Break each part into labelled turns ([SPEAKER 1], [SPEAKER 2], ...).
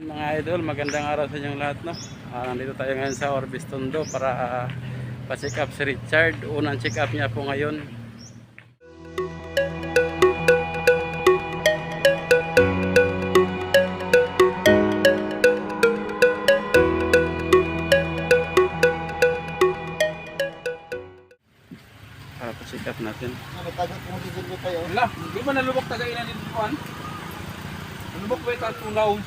[SPEAKER 1] Mga idol, magandang araw sa inyong lahat, no? Nandito tayo ngayon sa Orbis Tondo para pa-check up si Richard. Unang check up niya po ngayon. Para pa-check up natin.
[SPEAKER 2] Wala, di ba nalubok tagay na dito kuan? Nalubok ba ito tulaw?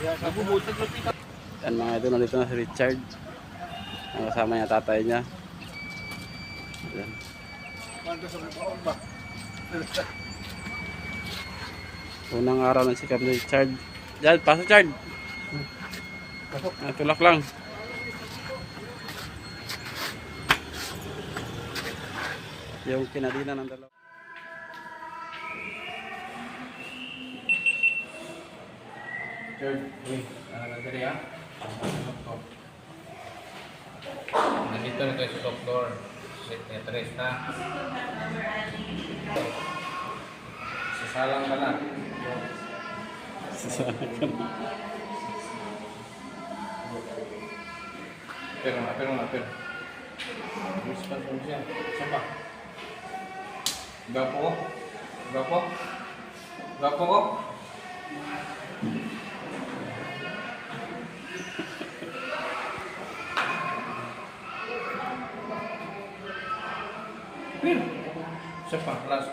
[SPEAKER 2] Nagubutag na pita.
[SPEAKER 1] Yan mga idol, nandito na si Richard. Ang kasama niya tatay niya. Yan. Unang araw ng check up ni Richard. Diyan, pasok Richard. Tulak lang. Yung kinadina ng dalawa.
[SPEAKER 2] Third, wait, nagagari ha? Nandito na tayo sa top floor. Tres na. Sasalang ka na. Pero na. Gusto ko siya. Saan ba? Gapo ko? Pin. Siapa? Kelas.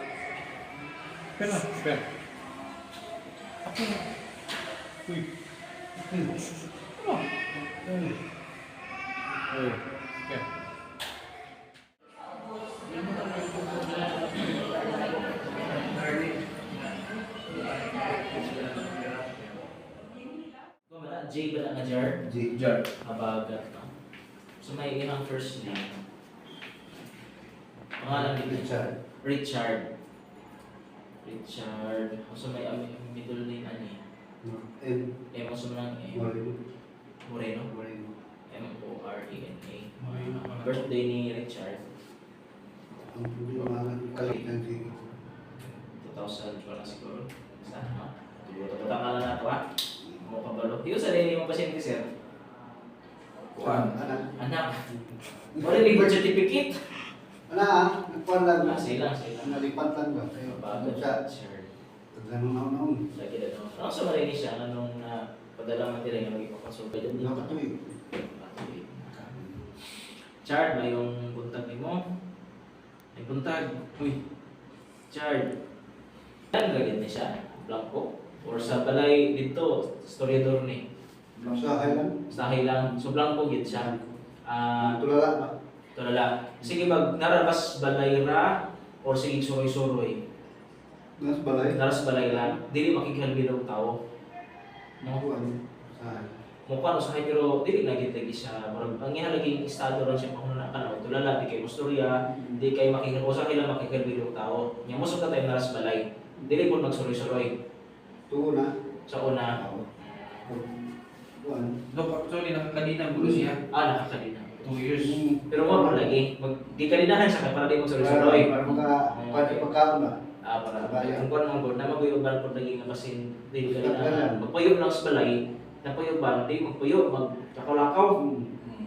[SPEAKER 2] Pin. Apa? Wih. Apa? Oke.
[SPEAKER 3] J ba nga jar?
[SPEAKER 2] Jar.
[SPEAKER 3] Habagat no? So may ilang first name. Pangalan ni Richard. So may middle name ani. So lang Moreno. Morena. Birthday ni Richard. 2000 pa siguro. Sana. Tama na to ha. Mo kabalo. Yung sa rin yung pasyente sir.
[SPEAKER 2] Kuan.
[SPEAKER 3] Anak. Wala ni birth certificate.
[SPEAKER 4] Nagpuan lang.
[SPEAKER 3] Silang.
[SPEAKER 4] Nalipat lang ba?
[SPEAKER 3] Bago
[SPEAKER 4] Siya.
[SPEAKER 3] sir.
[SPEAKER 4] Taganong naon.
[SPEAKER 3] Lagi na no. Ano sa marinig siya anong padala man tira nga magpapasulbay din.
[SPEAKER 4] Nakatuloy.
[SPEAKER 3] Chard, may yung buntag ni mo. May buntag. Uy. Chard. Yan gagawin niya siya. Blanco. Or sa balay dito, historiador ni.
[SPEAKER 4] Sa Highland.
[SPEAKER 3] Sa lang. So blanco gid siya.
[SPEAKER 4] Tulala ba?
[SPEAKER 3] Tulala. Sige narabas balay ra or sige suroy-suroy.
[SPEAKER 4] Nasa balay.
[SPEAKER 3] Naras balay ra. Dili makikihalbi ng tao.
[SPEAKER 4] Nakuan. Sa
[SPEAKER 3] Mukha no sa pero dili na gid lagi siya. Murag ang ihalaging estado ra siya panghuna kana tulala di kay mustorya, di kay makikihalbi sa kila makikihalbi ng tao. Nya mo sa tayo naras balay. Dili pud magsuroy-suroy.
[SPEAKER 4] tuo na.
[SPEAKER 3] Sa una,
[SPEAKER 4] Kuan.
[SPEAKER 2] Dok, actually nakakadina gulo siya.
[SPEAKER 3] nakakadina.
[SPEAKER 2] 2 years.
[SPEAKER 3] Pero mo lagi, di kalinahan siya para di mo suroy-suroy.
[SPEAKER 4] Para pagkaon ba?
[SPEAKER 3] Para
[SPEAKER 4] Bayan.
[SPEAKER 3] kung kuan mo na maguyuban pud lagi nga basin di kalinahan. Magpuyo lang sa balay, napuyo ba di magpuyo magkakalakaw.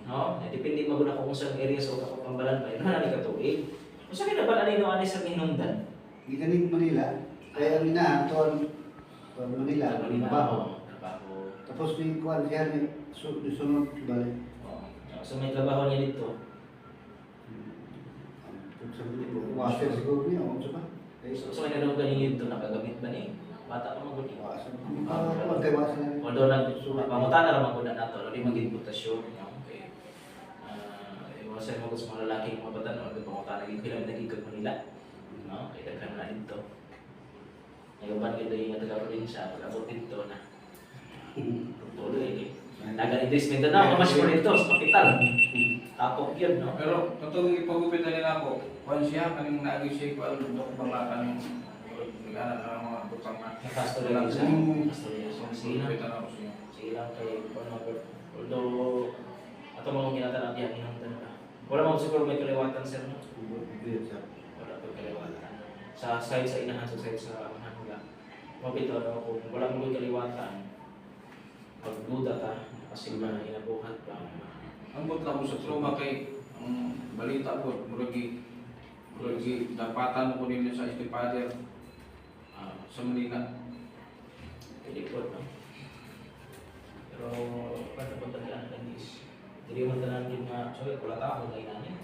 [SPEAKER 3] No? Depende magud ako kung saan area sa ako pambalan ba. Ina ni katuig. Usa kay dapat ani no ani sa hinungdan.
[SPEAKER 4] Gigaling Manila. Kaya ang inahan tuon Manila. Trabaho.
[SPEAKER 3] Trabaho.
[SPEAKER 4] Tapos ni kuan siya ni sunod balay.
[SPEAKER 3] So may trabaho niya dito.
[SPEAKER 4] Washer siguro niya o sa ba?
[SPEAKER 3] So may nanong galing dito nakagamit ba ni? Bata pa magud ni.
[SPEAKER 4] Magkaiwasan.
[SPEAKER 3] Although pangutan na ramang kuda nato, di maging butasyon. Okay. Iwasan mo sa mga lalaki mga bata no, pangutan naging kailan nagigag Manila. No, kay daghan na dito. Ngayon kita yung taga-probinsya, pag-abot dito na. Tuloy. Dagan investment na ako, mas mo dito sa kapital. Tapok yun, no?
[SPEAKER 2] Pero katong ipagupit na nila ako, kuan siya kaning naagi siya ko ang dok banglakan nagana na mga butang na.
[SPEAKER 3] Pastor yun siya. Pastor yun siya.
[SPEAKER 2] Gupitan ako siya.
[SPEAKER 3] Sige lang kay although ato mga ginatanan diyan hinungdan ka. Wala mo siguro may kaliwatan sir no? Wala pa kaliwatan. Sa side sa inahan sa side sa Manhanga. Mabito no kung wala mo kaliwatan. pagduda ta kasi inabuhat pa.
[SPEAKER 2] Ang butla mo sa trauma kay ang balita po, muragi dapatan mo ko nila sa Estipader sa Manila.
[SPEAKER 3] Pwede po, no? Pero, paano po talaan ng is? Hindi mo talaan din nga, sorry, wala tao na inanin.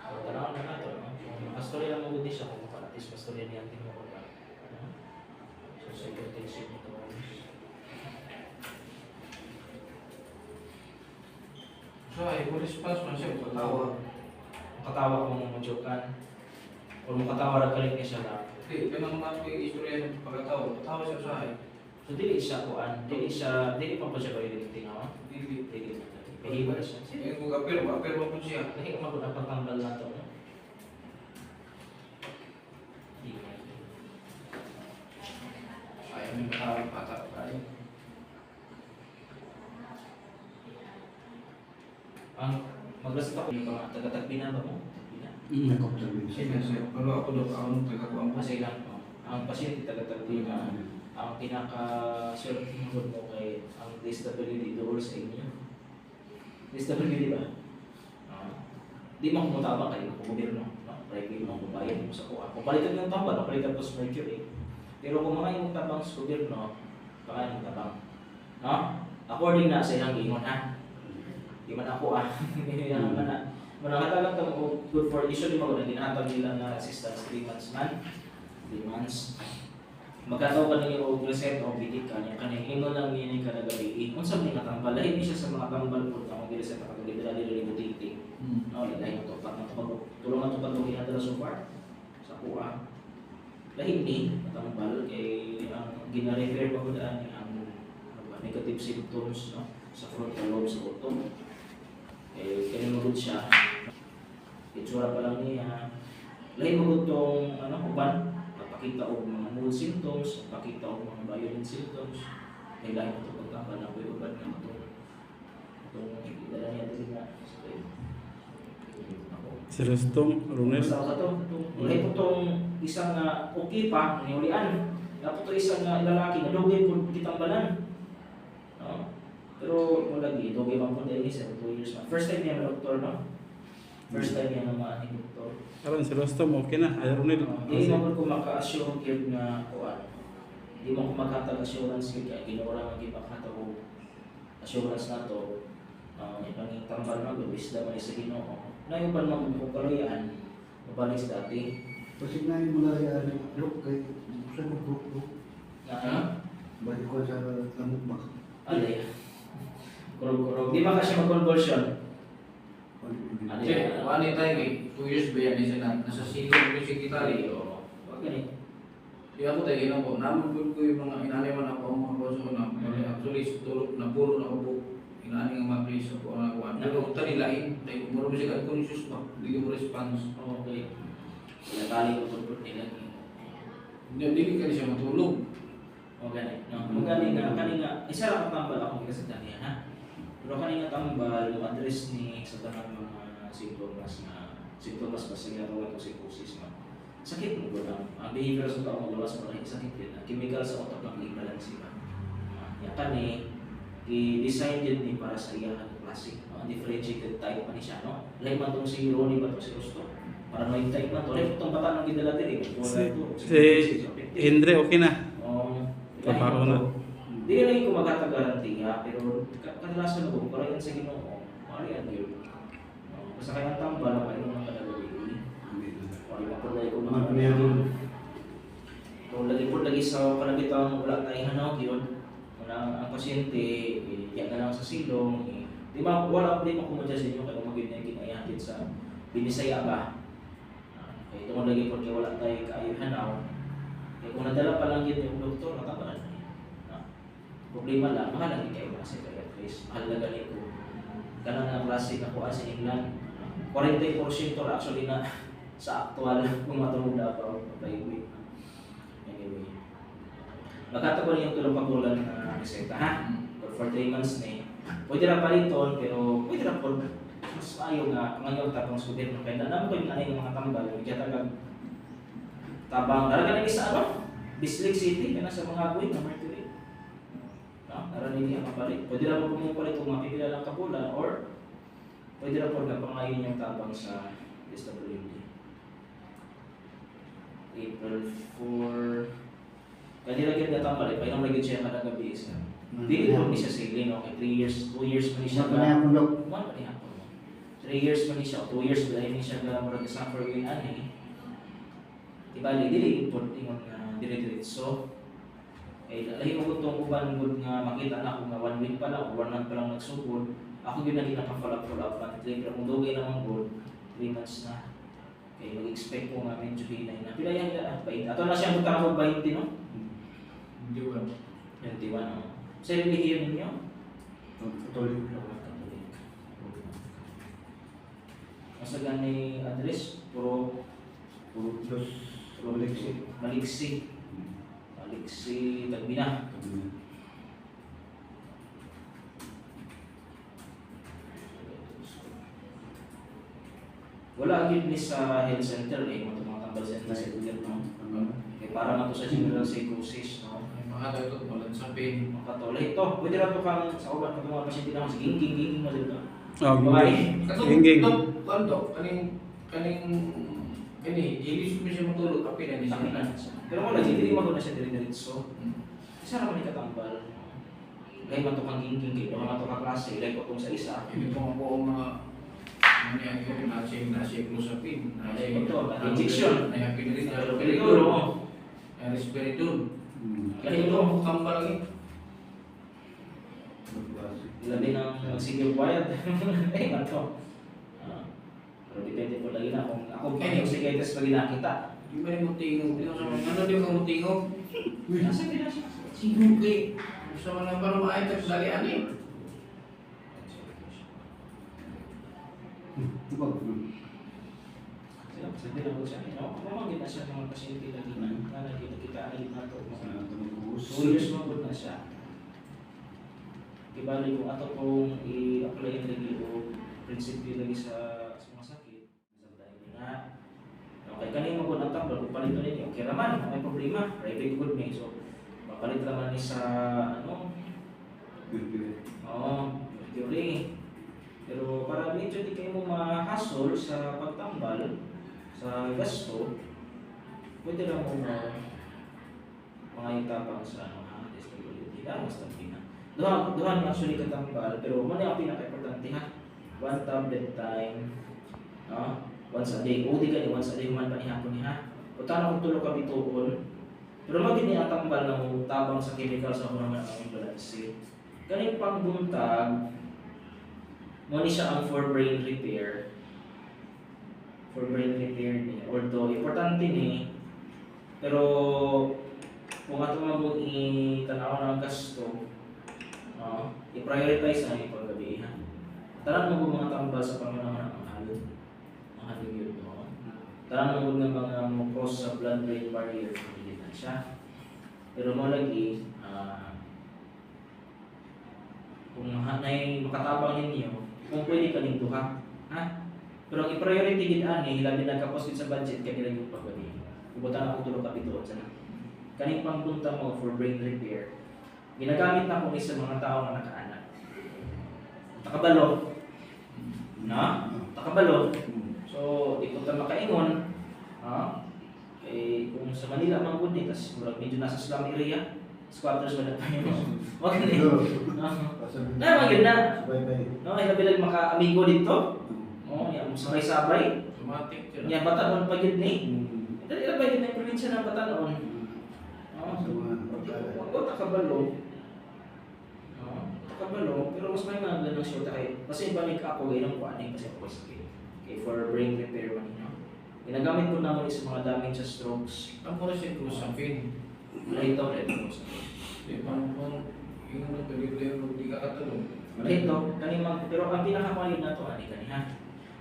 [SPEAKER 3] So, talaan na nato, no? Kung pastorya lang mo din siya, kung at least pastorya niya ang tingin mo ba? So, sa protection nito.
[SPEAKER 2] So, ay, mo response man siya, pagkatawa.
[SPEAKER 3] Katawa ko mong majokan. O makatawa rin kalit niya siya lang.
[SPEAKER 2] Hindi, ganang mga istorya ng pagkatawa. Tawa siya sa akin.
[SPEAKER 3] So, dili siya kuan, dili pa po siya kayo dili no?
[SPEAKER 2] Hindi.
[SPEAKER 3] Dili. Pahiba siya.
[SPEAKER 2] Sige, kung apir mo po siya.
[SPEAKER 3] Lahi ko magod ang pagtambal na to, no?
[SPEAKER 2] Ayaw may matawag pata pa rin.
[SPEAKER 3] Ang maglasot ako yung mga taga-tagbina ba mo?
[SPEAKER 4] Nag-observation.
[SPEAKER 2] Sige, sir. Pero ako daw, ako nung taga-kuang po.
[SPEAKER 3] Kasi lang, ang pasyente taga-tagbina, ang pinaka-certain mo kay ang disability doon sa inyo. Disability ba? Di mo kumutabang kayo ng gobyerno, no? Private mo kubayad mo sa kuha. Kung palitan yung tambal, palitan ko sa Mercury. Pero kung mga yung tabang sa gobyerno, baka yung tabang. No? According na sa ilang ingon, ha? Di man ako, Hindi naman na. Manangatalang kang good for usually mga na ginatag nila na assistance 3 months man. 3 months. Magkataw ka ng yung reset o bidik ka niya. Kanya ingon lang niya ka na gabi. Kung saan niya natambal, lahi niya siya sa mga tambal po na kung gireset na katulid nila butik-tik. No, lahi mo to. Tulungan to pag ginadala so far. Sa kuha. Lahi ni natambal kay ang gina-refer pa ko daan ang negative symptoms, no? Sa frontal lobe sa uto. Kinunod siya. Itsura pa lang niya. Lahi mo itong uban. Pakita og mga mood symptoms, pakita og mga violent symptoms. May lahi mo ito pagkakal na may uban na itong dala niya din na.
[SPEAKER 1] Si Rustong, Ronel.
[SPEAKER 3] Basta ka ito. Lahi po itong isang okay pa, niulian. Dapat ito isang lalaki na dugay po kitang balan. No? Pero lagi, dugay man po dahil isa, 2 years na. First time niya na doktor, no? First time niya naman ni doktor.
[SPEAKER 1] Karon si Rustong, okay na. Ay, Ronel.
[SPEAKER 3] Hindi mo ko maka-assure yun nga kuan. Hindi mo ko makatag assurance yun kaya ginawa lang ang ipakatag assurance na to. Yung tambal na gabis naman sa Ginoo. Nayuban mo kung kaluyan, mabalik sa dati.
[SPEAKER 4] Kasi na yung mula yan, look, kay sa grupo, balik ko sa lamok ba?
[SPEAKER 3] Alay. Kurog-kurog. Di ba kasi mag-conversion? Ano
[SPEAKER 2] Kasi,
[SPEAKER 3] yan?
[SPEAKER 2] wala tayo eh. 2 years ba yan isa na? Nasa senior music guitarist.
[SPEAKER 3] Oo. Wag ganit.
[SPEAKER 2] Di ako tayo ginawa ko. Naman ko yung mga inaniman ako, ang mga koso na. Actually, tulog na puro na ako. Inani nga mga place ako na kuwan. Pero tani lain. Dahil umuro mo siya conscious ba? Hindi mo response.
[SPEAKER 3] Okay. Sinatali ko po nila.
[SPEAKER 2] Hindi ka siya matulog.
[SPEAKER 3] O ganit. Kung galing nga, isa lang ang tambal ako kasi dati ha. Pero kanina tambal, yung address ni sa tanang mga sintomas ba sa ginagawa ito psychosis mo. Sakit mo ba lang? Ang behavior sa tao mo, sa mga sakit yun. Chemical sa otak lang i-balance ba? Yan kani, i-design yun din para sa iyahan classic. Differentiated type pa ni siya, no? Lahi man itong si Ronnie ba ito si Rusto? Paranoid type man ito. Lahi itong bata ng gidala din eh.
[SPEAKER 1] Si Indre, okay na. Trabaho na.
[SPEAKER 3] Hindi na lang yung kumagata-garanti nga, pero kadalasan ako, parang yan sa Ginoo, ano yan yun? Basta kaya ang tambal, ang kayo mga kadalawin. O, di ba po na yung mga
[SPEAKER 4] Meron.
[SPEAKER 3] kung lagi po lagi sa kalabitang wala tayong hanaw, yun. Ang pasyente, yan na lang sa silong. Di ba, wala din ako kumadya sa inyo, kaya magiging na kinayahatid sa Binisaya ba? Kaya ito kung lagi po wala tayong kaayong hanaw, kaya kung nadala pa lang yun yung doktor, matabalan na yun. Problema lang, mahal lang kayo mga psychiatrist. Mahal na ganito. Ganang ang klase na kuha sa England. 40% actually na sa actual kung matulog na pa o private. Anyway. Magkatago rin yung tulong pagulan na reseta ha? For 3 months na eh. Pwede na paliton, pero pwede na po. Mas ayaw nga, ngayon tapang sa gobyerno. Kaya naman ko yung anay ng mga tambal. Kaya talagang tabang. Talaga na isa ano? Bislig City, kaya nasa mga agoy na Mercury. Aron hindi ang mapalit. Pwede na po pumapalit kung mapipila lang kabulan or pwede na po napangayon yung tabang sa SWD. April 4. Kanila gyud natambal pa ilang lagi siya kada gabi isa. Dili po ni siya sailing okay 3 years, 2 years man ni siya.
[SPEAKER 4] Ano na ako, Dok?
[SPEAKER 3] One pa ni hapon. 3 years man ni siya, 2 years ba ni siya ga murag suffer with ani. Ibali dili import ingon nga dire-diretso. Eh lahi mo tong uban gud nga makita na ko nga 1 week pa lang, 1 month pa lang nagsugod. Ako gyud lagi napa-follow up monthly pero kung dugay naman gud 3 months na. Kaya mag-expect ko nga medyo hinay na. Pila yan na, 20. Ato na siya magkakaroon 20, no?
[SPEAKER 2] Hindi ba?
[SPEAKER 3] 21, no? Sa relihiyon ninyo?
[SPEAKER 4] Katolik.
[SPEAKER 3] Katolik. Masa gani address? Puro
[SPEAKER 4] Diyos.
[SPEAKER 3] Maliksi. Maliksi. Maliksi, Tagbina. Wala agad ni sa health center eh, mga tambal center sa Google, no? Eh, para man to sa general psychosis, no?
[SPEAKER 2] May mga ito, walang sabihin.
[SPEAKER 3] Mga katulad ito, pwede na ito kang sa uban, pag mga pasyente na sige, ging mo dito.
[SPEAKER 1] Oh,
[SPEAKER 3] Bye.
[SPEAKER 1] Ginging.
[SPEAKER 2] Kaning ilis mo siya matulog, kapi na
[SPEAKER 3] Sakit
[SPEAKER 2] siya.
[SPEAKER 3] na siya. Pero wala, hindi mo na siya dire-diretso. Isa naman ni katambal. Gaya man to kang ging, kaya man to ka klase, like ko sa isa.
[SPEAKER 2] Hindi ko ang buong mga ano yan yung nasa clozapine,
[SPEAKER 3] Injection.
[SPEAKER 2] nasa pinrin,
[SPEAKER 3] Pero peligro,
[SPEAKER 2] nasa respiridon.
[SPEAKER 3] Kaya ito,
[SPEAKER 2] Kambal lagi.
[SPEAKER 3] labi ng sige wired. Eh, man to. Pero depende po lagi na kung ako yung psychiatrist pag nakita.
[SPEAKER 2] Di ba yung mutingog? Ano di ba mutingog?
[SPEAKER 3] Nasa pila siya.
[SPEAKER 2] Siguro kay sa mga parang maayat sa dalian eh.
[SPEAKER 3] Sabi lang ko siya, no? Mamagin na siya ng mga pasyente lagi na. Nakikita na ito. 2 years mabot na siya. Ibalik kung ato kung i-apply lagi o prinsipyo lagi sa mga sakit. Sa dahil nga. Okay, kanina mo ang tambal, kung palito ninyo, okay naman, may problema. Private good may. So, mapalit naman ni sa, ano? Oo, theory. Pero para medyo di kayo mo ma-hassle sa pagtambal, sa gasto, pwede lang mo mga itapang sa SWD lang, basta pina. Doon actually katambal, pero muna ang pinaka-importante ha. 1 tablet time, once a day. O di ka once a day, man pa ni hapon niya. O tanong kung tulog ka bituon, pero magiging niya tambal ng tabang sa chemical sa mga ang balansi. Ganun pang buntag, mo ni siya ang for brain repair. For brain repair niya. Although, importante ni, pero kung ato mo itanaw ng gasto, i-prioritize na yung paggabi. Tanan mo mga tambal sa pangunahon ng mahal. Mahal yun. Tanan mo ng mga cross sa blood-brain barrier. Hindi na siya. Pero mo lagi, kung makatabang ninyo, kung pwede ka ning duha, ha? Pero ang i-priority gid ani labi nagkapos gid sa budget kanila yung pagwani. Ibutan ako tulo kapituon sa kaning pangpunta mo for brain repair. Ginagamit na ko ni sa mga tao nga nakaanak. Takabalo. Na? Takabalo. So, di ko ta makaingon. Kung sa Manila man gud ni tas murag medyo nasa slum area. Squatters wala pa yun. Wag na na, maganda na. No, ay kabilang maka-amigo dito. Yan, sabay-sabay.
[SPEAKER 2] Automatic yun.
[SPEAKER 3] Yan, Batanon pa yun eh. Dali na ba yun yung probinsya ng Batanon? Wag takabalo. Takabalo, pero mas may mga ganang short kayo. Kasi balik ako ngayon ng kuwanin kasi ako sakit. Okay, for brain repair man yun. Ginagamit ko naman sa mga damage sa strokes.
[SPEAKER 2] Ang puro siya clozapine.
[SPEAKER 3] Ito, ito.
[SPEAKER 2] Di ba kung yung nagpalibli di ka katulog.
[SPEAKER 3] Ito, kanimang, pero ang pinakakulit na ito, ani kaniha.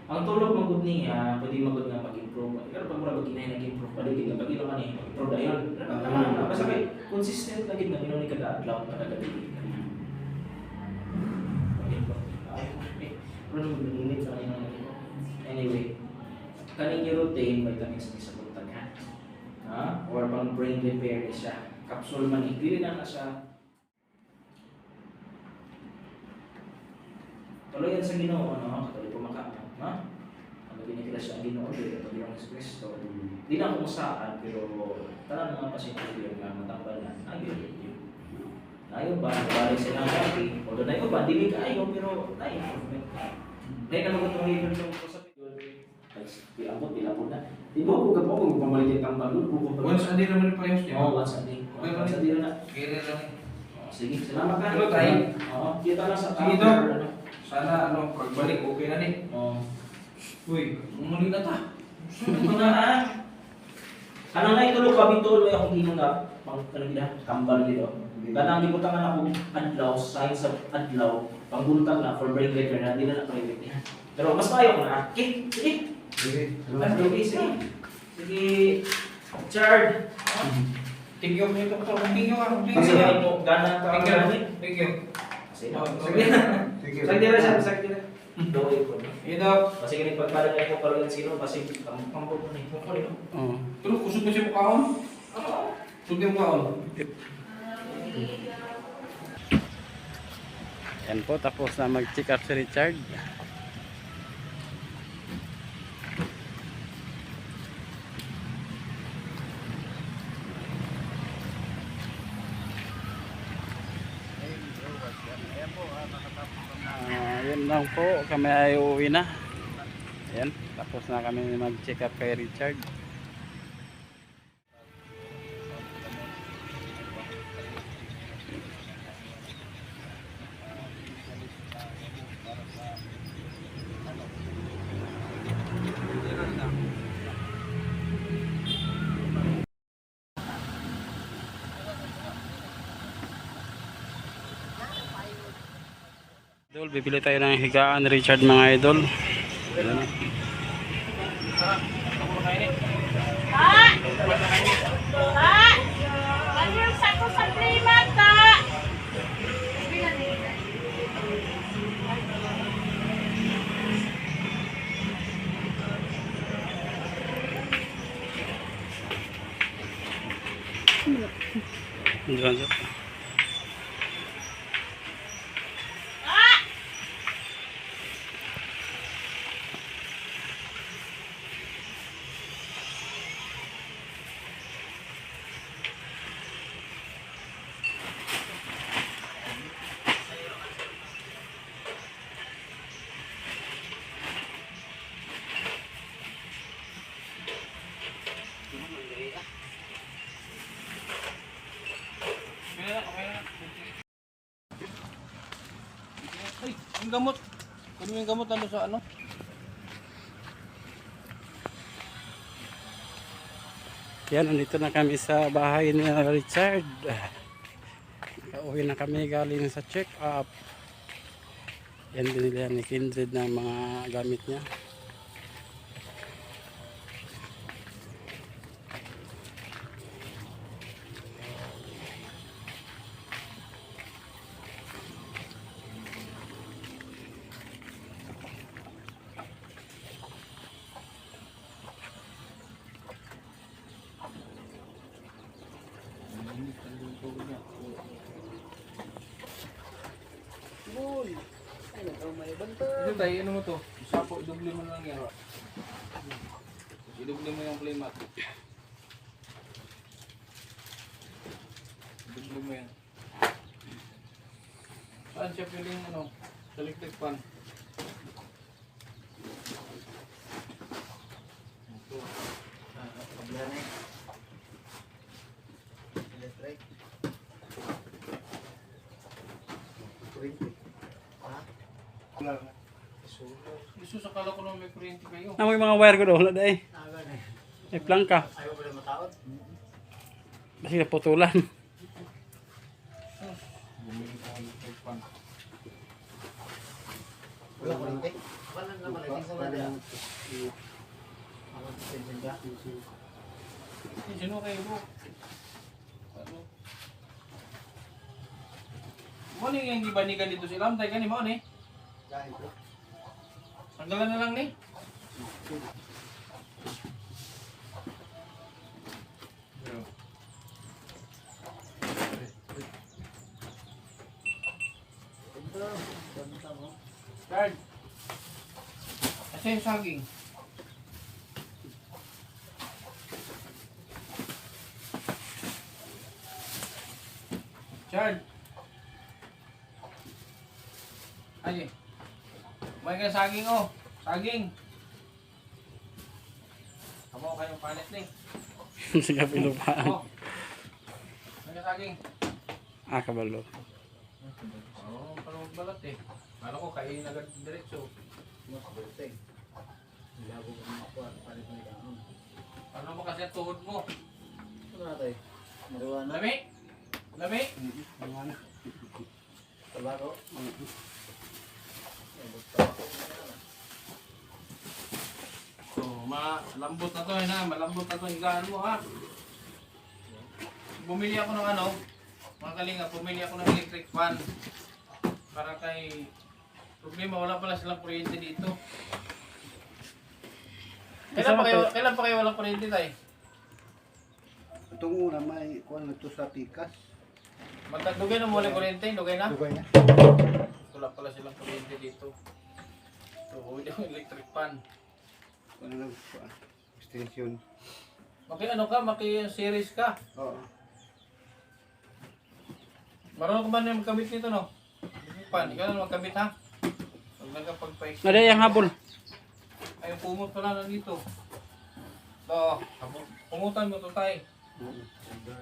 [SPEAKER 3] Ang tulog magud niya, pwede magud nga mag-improve. Pero pag mura magkinahin nag-improve, balik ka pag ilo ka niya, mag-improve na yun. Basta kay consistent na gid na minuni kada adlaw kada gabi. Pero nag-init sa kanina. Anyway, kaning routine vitamins ni sa buntag ha. Or pang brain repair ni siya. Capsule man dili na siya Tuloy yan sa Ginoo, ano? Katuloy pumakama. Ha? Ano ginikila siya ang Ginoo, dito ang Yesus Kristo. Di na ako musaan, pero tanan mga pasyente yun nga matambalan. Ayaw yun. Ayaw ba? Balik sila ng gabi. O doon ayaw ba? Dili ka ayaw, pero na-improvement. Dahil naman kung tumahigil yung usapin yun. Ay, abot, ilapod na. Di ba kung gapo kung pamalik yung tambal doon?
[SPEAKER 2] Once a day naman yung parehas niya.
[SPEAKER 3] Oo, once a day. Once a day na.
[SPEAKER 2] Kaya lang.
[SPEAKER 3] Sige, salamat ka.
[SPEAKER 2] Hello, tayo.
[SPEAKER 3] Oo, kita lang sa
[SPEAKER 2] Sige,
[SPEAKER 3] counter,
[SPEAKER 2] Dok.
[SPEAKER 3] ano.
[SPEAKER 2] Sana pagbalik okay na din.
[SPEAKER 3] Oo.
[SPEAKER 2] Uy, umuli na ta.
[SPEAKER 3] Ito na ha. Ano na itulog ka bitol may akong ginong na pang ano gina kambal dito. Kanang gibutangan ako adlaw sign sa adlaw pangbuntag na for break later na di na private niya. Pero mas maayo ko na. Okay, sige.
[SPEAKER 4] Sige.
[SPEAKER 3] Sige. Sige. Chard.
[SPEAKER 2] Thank you, thank you. Thank you,
[SPEAKER 3] Kasi nga mo gana ka
[SPEAKER 2] Thank you.
[SPEAKER 3] gamit.
[SPEAKER 2] Thank you.
[SPEAKER 3] Kasi
[SPEAKER 2] Oh,
[SPEAKER 3] sige.
[SPEAKER 4] Sige.
[SPEAKER 3] Sakit na siya, sakit na. Doy ko.
[SPEAKER 2] Ito.
[SPEAKER 3] Kasi ganit pagpala niya ko karon sino kasi pambot mo ni.
[SPEAKER 1] Oh.
[SPEAKER 2] Pero kusog mo siya mukhaon. Kusog yung mukhaon.
[SPEAKER 1] Yan po, tapos na mag-check up si Richard. Yun lang po, kami ay uuwi na. Ayan, tapos na kami mag-check up kay Richard. Idol, bibili tayo ng higaan ni Richard mga idol. Ayan.
[SPEAKER 5] Ano yung sako sa klimat, ha?
[SPEAKER 1] Diyan siya.
[SPEAKER 2] Ay, yung gamot. Kunin mo yung gamot ano sa ano?
[SPEAKER 1] Yan, nandito na kami sa bahay ni Richard. Uwi na kami galing sa check up. Yan, binilihan ni Kindred ng mga gamit niya.
[SPEAKER 2] Ito tayo, ano mo to? Isapo, idoble mo lang yan. Idoble mo yung playmat. Idoble mo yan. Saan siya piling ano? Sa electric fan. Ito.
[SPEAKER 4] Kabila na eh. Electric. 20. Ha? Wala na.
[SPEAKER 2] Isus, akala ko naman may kuryente kayo.
[SPEAKER 1] May mga wire ko doon, wala dahil.
[SPEAKER 4] Naga na eh.
[SPEAKER 1] May plangka.
[SPEAKER 4] Ayaw ba na mataot?
[SPEAKER 1] Kasi naputulan.
[SPEAKER 2] Bumili ko ng electric fan.
[SPEAKER 4] Wala kuryente? Wala na naman. Hindi sa wala. Ang attention ka?
[SPEAKER 2] Sino kayo bro? Ano? Mo ni yung gibanikan dito si Lamtay kani mo ni.
[SPEAKER 4] Dahil bro.
[SPEAKER 2] Tanggalan na lang ni.
[SPEAKER 4] Ito. Ganda mo.
[SPEAKER 2] Richard. Asa yung saging? Richard. Ay. May ka saging oh. Saging. Kamu kayong palit ni.
[SPEAKER 1] Sige, pinupaan.
[SPEAKER 2] Oh. May ka saging.
[SPEAKER 1] Kabalo.
[SPEAKER 2] Oo, parang magbalat eh. Kala ko kayo yung nag-diretso. Ano mo kasi ang tuhod mo?
[SPEAKER 4] Ano natin? Marijuana?
[SPEAKER 2] Lami? Lami?
[SPEAKER 4] Tabako?
[SPEAKER 2] So, malambot na to na. Malambot na to yung higaan mo ha. Bumili ako ng ano, mga kalinga, bumili ako ng electric fan. Para kay problema, wala pala silang kuryente dito. Kailan pa kayo walang kuryente tayo?
[SPEAKER 4] Itong una may kuwan na to sa tikas.
[SPEAKER 2] Dugay na mo walang kuryente, dugay na?
[SPEAKER 4] Dugay na.
[SPEAKER 2] Wala pala silang kuryente dito. So, huwag yung electric fan.
[SPEAKER 4] Ano lang extension.
[SPEAKER 2] Ano ka, maki-series ka.
[SPEAKER 4] Oo.
[SPEAKER 2] Marunong ka ba na magkabit nito, no? Electric fan, ikaw na magkabit ha? Huwag na ka pagpaik.
[SPEAKER 1] Naday ang habol.
[SPEAKER 2] Ay, pumot pala na dito. Ito, pumutan mo ito tayo.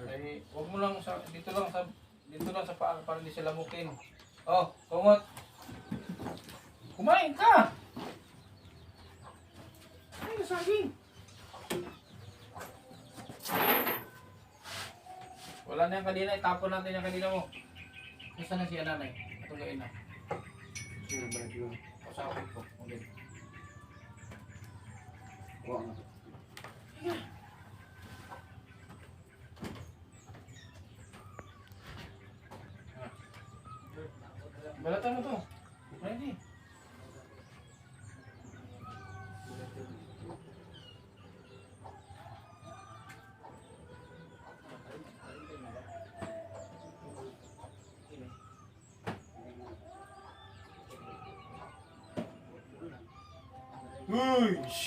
[SPEAKER 2] Ay, huwag mo lang sa, dito lang sa paa para hindi sila mukin. Oh, pumot. Kumain ka! Ay, nasaging. Wala na yung kanina, itapon natin yung kanina mo. Isa na siya nanay. Ito gawin na.
[SPEAKER 4] Sino ba yun?
[SPEAKER 2] Pasapit ko. Okay.
[SPEAKER 4] Kuha nga.
[SPEAKER 2] Balatan mo to. Ready.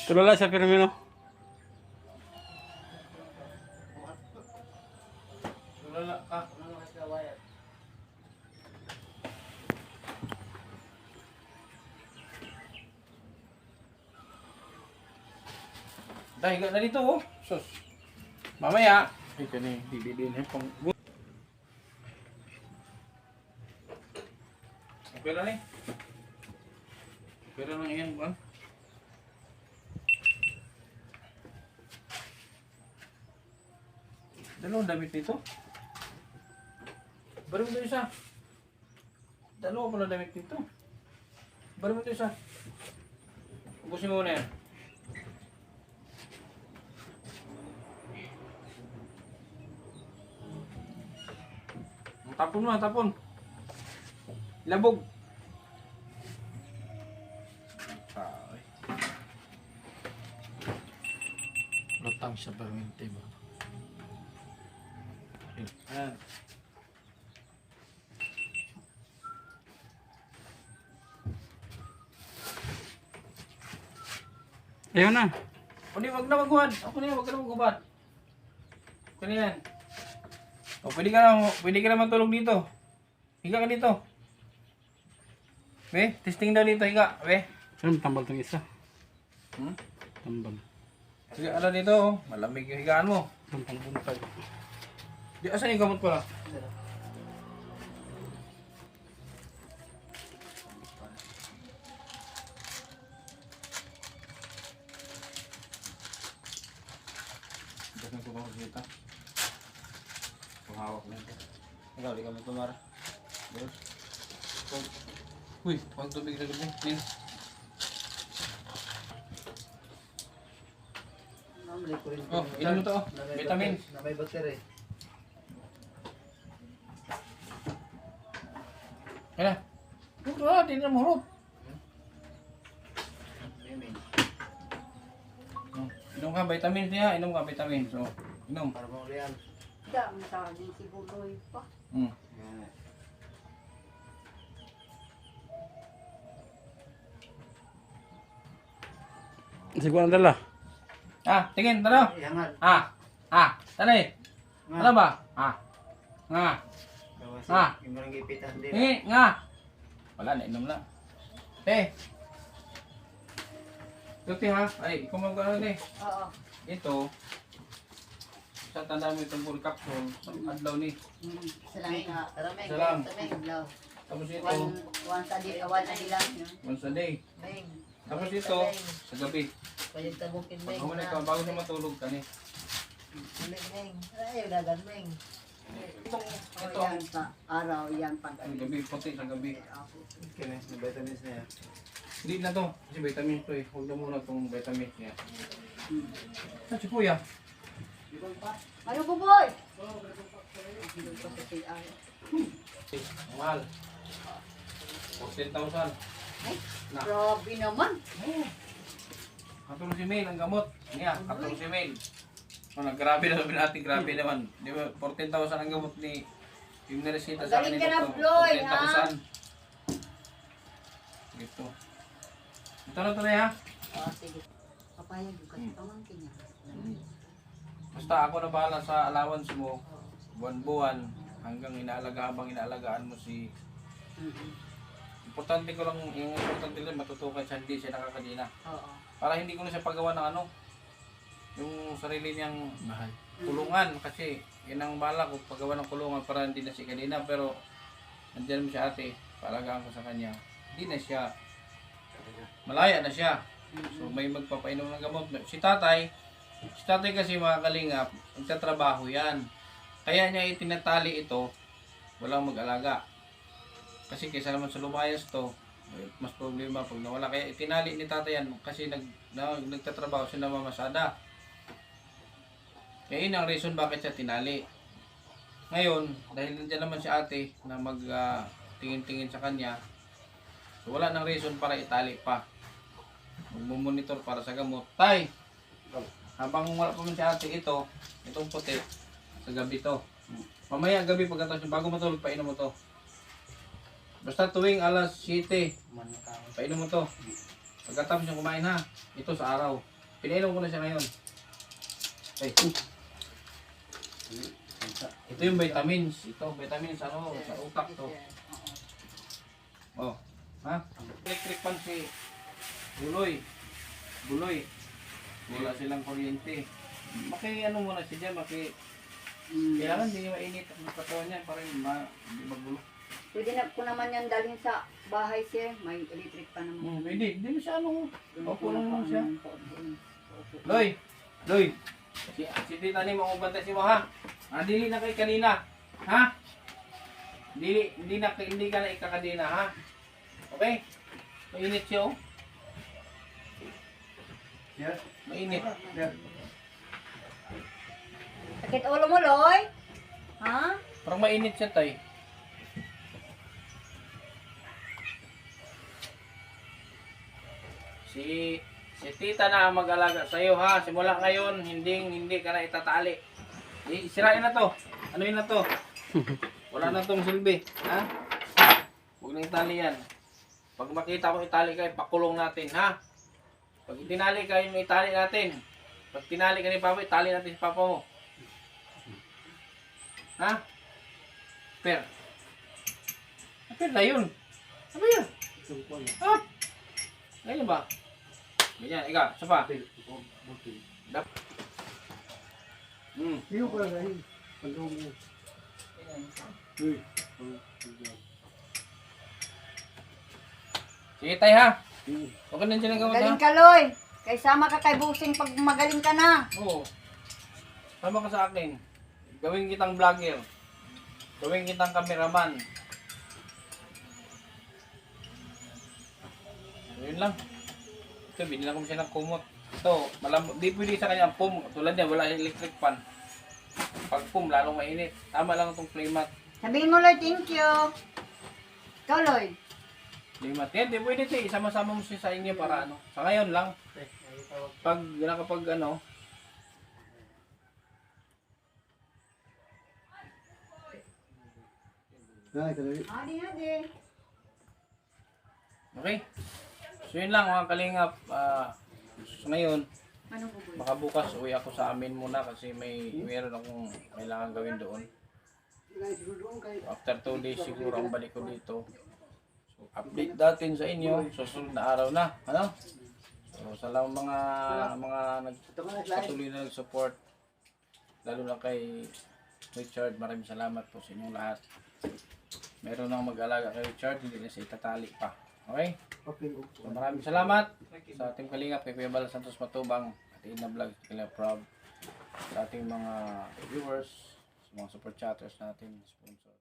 [SPEAKER 1] Tulala sa Firmino.
[SPEAKER 2] Tulala ka. Dahil na dito oh. Sus. Mamaya. Ito ni bibili na pang. Okay na ni. Pero lang yan ba? Dalawang damit nito. Bari mo ito isa. Dalawa pala damit nito. Bari mo ito isa. Ubusin mo muna yan. Tapon mo, tapon. Labog. Lutang siya permente ba? Ayan.
[SPEAKER 1] Ayaw na.
[SPEAKER 2] O di, wag na magubad. Ako na yan, wag ka na magubad. Ako na yan. O, pwede ka na matulog dito. Higa ka dito. Be, testing daw dito, higa. Be.
[SPEAKER 1] Saan tambal tong isa?
[SPEAKER 2] Hmm?
[SPEAKER 1] Tambal.
[SPEAKER 2] Higa ka na dito, oh. Malamig yung higaan mo.
[SPEAKER 1] Tambal buntag.
[SPEAKER 2] Di, asan yung gamot pala? Dagan ko ba kita? Hawak na ito. Ikaw, di ka mo tumara. Uy, huwag tubig na gabi. Nin. Oh, inom mo to, oh. Vitamin.
[SPEAKER 4] Na may battery.
[SPEAKER 2] Kaya na. Ito na, di na mahurot. Inom ka, vitamin niya. Inom ka, vitamin. So, inom.
[SPEAKER 4] Para mo riyan.
[SPEAKER 5] Dami sa akin siguro pa.
[SPEAKER 1] Siguro na dala.
[SPEAKER 2] Tingin, talo.
[SPEAKER 4] Yangan.
[SPEAKER 2] Tali. Ano ba? Nga.
[SPEAKER 4] Yung barangay pitas din.
[SPEAKER 2] Nga. Wala, nainom lang. Tuti ha? Ay, ikaw mag-ano eh.
[SPEAKER 5] Oo.
[SPEAKER 2] Ito, sa tanda mo itong full capsule, adlaw ni.
[SPEAKER 5] Isa lang nga. Rameng.
[SPEAKER 2] Isa lang.
[SPEAKER 5] Rameng. Law.
[SPEAKER 2] Tapos ito,
[SPEAKER 5] One sa di, one na lang.
[SPEAKER 2] once a day.
[SPEAKER 5] Meng.
[SPEAKER 2] Tapos ito, sa gabi.
[SPEAKER 5] Pwede tabukin Meng.
[SPEAKER 2] Pag ikaw, bago na matulog ka ni.
[SPEAKER 5] Meng. Ay, dagan Meng.
[SPEAKER 2] Ito,
[SPEAKER 5] Yan sa araw, yan pag
[SPEAKER 2] sa gabi, puti sa gabi.
[SPEAKER 4] Okay na, yung vitamins na yan.
[SPEAKER 2] Hindi na to, kasi vitamin to eh. Huwag na muna itong vitamin niya. Saan si Kuya?
[SPEAKER 5] Ano po boy?
[SPEAKER 2] Mahal. 14,000. Na.
[SPEAKER 5] Grabe naman.
[SPEAKER 2] Katulong si Mail ang gamot. Niya, katulong si Mail. Grabe na sabi natin, grabe naman. Di ba, 14,000 ang gamot ni yung naresita sa akin
[SPEAKER 5] Magaling
[SPEAKER 2] ni
[SPEAKER 5] ka na,
[SPEAKER 2] Doktor.
[SPEAKER 5] Floyd, ha?
[SPEAKER 2] 14,000. Ito. Ito na tuloy ha.
[SPEAKER 5] Sige. Papayag yung kasi pamangkin niya.
[SPEAKER 2] Basta ako na bahala sa allowance mo. Buwan-buwan. Hanggang habang inaalagaan mo si... Importante ko lang, yung importante lang matutukan siya, hindi siya nakakadina.
[SPEAKER 5] Oo.
[SPEAKER 2] Para hindi ko na siya paggawa ng ano, yung sarili niyang kulungan. Kasi yun ang bala ko, paggawa ng kulungan para hindi na siya kadina. Pero nandiyan mo siya ate, paalagaan ko sa kanya. Hindi na siya, malaya na siya. So may magpapainom ng gamot. Si tatay kasi mga kalingap, nagtatrabaho yan. Kaya niya itinatali ito, walang mag-alaga. Kasi kaysa naman sa lumayas to, mas problema pag nawala. Kaya itinali ni tatay yan kasi nagtatrabaho siya na mamasada. Kaya yun ang reason bakit siya tinali. Ngayon, dahil nandiyan naman si ate na tingin-tingin sa kanya, so wala nang reason para itali pa. Magmumonitor para sa gamot. Tay! Habang wala pa man si ate, itong puti, sa gabi to. Mamaya gabi pagkatapos bago matulog, painom mo to. Basta tuwing alas 7, painom mo to. Pagkatapos yung kumain ha, ito sa araw. Pinainom ko na siya ngayon. Ay. Ito yung vitamins. Ito, vitamins sa utak to. Oh, ha? Electric pan si Buloy. Wala silang kuryente. Ano muna siya dyan, kailangan hindi mainit ang katawan niya para hindi magulo.
[SPEAKER 5] Pwede na ko naman yan dalhin sa bahay sir. May electric pa naman.
[SPEAKER 2] Hindi mo siya opo lang naman siya. Loy! Si tita ni mangubantay si mo ha? Dili na kay kanina. Ha? Hindi ka na ikakadina ha? Okay? Mainit siya oh.
[SPEAKER 4] Yes.
[SPEAKER 2] Mainit.
[SPEAKER 4] Yeah.
[SPEAKER 5] Sakit ulo mo, Loy? Ha?
[SPEAKER 2] Parang mainit siya tay. Si tita na ang mag-alaga sa iyo ha. Simula ngayon, hindi ka na itatali. Sirain na to. Ano yun na to? Wala na tong silbi. Ha? Huwag na itali yan. Pag makita ko itali kayo, pakulong natin ha. Pag tinali kayo, itali natin. Pag tinali ka ni Papa, itali natin si Papa mo. Ha? Per. Per na yun. Ano yun? Ha? Ayun ba? Ganyan, ikaw, isa pa.
[SPEAKER 4] Iyo ko lang dahil. Pagkaw mo. Uy.
[SPEAKER 2] Sige tayo ha. Huwag ka nandiyan ang gamot ha.
[SPEAKER 5] Magaling ka, Loy. Kay sama ka kay Busing pag magaling ka na.
[SPEAKER 2] Oo. Sama ka sa akin. Gawin kitang vlogger. Gawin kitang cameraman. Ayun lang. Ito, binilang ko siya ng kumot. Ito, di pwede sa kanya ang pum. Tulad niya, wala yung electric fan. Pag pum, lalong mainit. Tama lang itong playmat.
[SPEAKER 5] Sabihin mo, Loy, thank you. Ikaw, Loy.
[SPEAKER 2] Playmat. Yan, di pwede ito. Isama-sama mo siya sa inyo para ano. Sa ngayon lang. Pag ano.
[SPEAKER 5] Adi.
[SPEAKER 2] Okay? So yun lang mga kalingap. ngayon,
[SPEAKER 5] Anong buboy?
[SPEAKER 2] baka bukas uwi ako sa amin muna kasi meron akong kailangan gawin doon. After 2 days siguro ang balik ko dito. So, update natin sa inyo susunod na araw na, ano? So, sa lang mga patuloy na nag-support, lalo na kay Richard, maraming salamat po sa inyong lahat. Meron nang mag-alaga kay Richard, hindi na siya itatali pa. Okay?
[SPEAKER 4] Okay.
[SPEAKER 2] So, maraming salamat sa ating kalingap kay Kuya Bala Santos Matubang at Ina Vlog, Kila Prob, sa ating mga viewers, sa mga super chatters natin, sponsor.